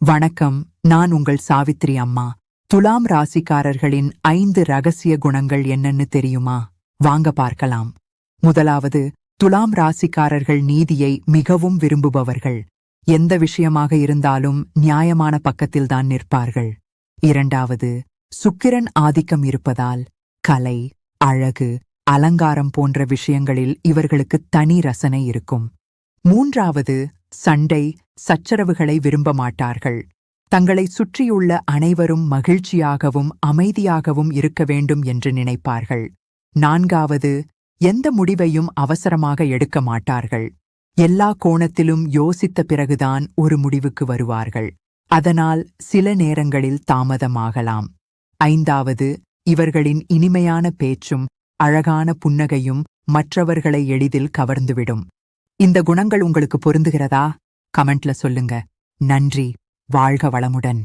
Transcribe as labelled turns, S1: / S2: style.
S1: வணக்கம், நான் உங்கள் சாவித்ரி அம்மா. துலாம் ராசிக்காரர்களின் 5 ரகசிய குணங்கள் என்னன்னு தெரியுமா? வாங்க பார்க்கலாம். முதலாவது, துலாம் ராசிக்காரர்கள் நீதியை மிகவும் விரும்புபவர்கள். எந்த விஷயமாக இருந்தாலும் நியாயமான பக்கத்தில்தான் நிற்பார்கள். இரண்டாவது, சுக்கிரன் ஆதிக்கம் இருப்பதால் கலை, அழகு, அலங்காரம் போன்ற விஷயங்களில் இவர்களுக்கு தனி ரசனை இருக்கும். மூன்றாவது, சண்டை, சச்சரவுகளை விரும்ப மாட்டார்கள். தங்களை சுற்றியுள்ள அனைவரும் மகிழ்ச்சியாகவும் அமைதியாகவும் இருக்க வேண்டும் என்று நினைப்பார்கள். நான்காவது, எந்த முடிவையும் அவசரமாக எடுக்க மாட்டார்கள். எல்லா கோணத்திலும் யோசித்த பிறகுதான் ஒரு முடிவுக்கு வருவார்கள். அதனால் சில நேரங்களில் தாமதமாகலாம். ஐந்தாவது, இவர்களின் இனிமையான பேச்சும் அழகான புன்னகையும் மற்றவர்களை எளிதில் கவர்ந்துவிடும். இந்த குணங்கள் உங்களுக்கு பொருந்துகிறதா? கமெண்ட்ல சொல்லுங்க. நன்றி. வாழ்க வளமுடன்.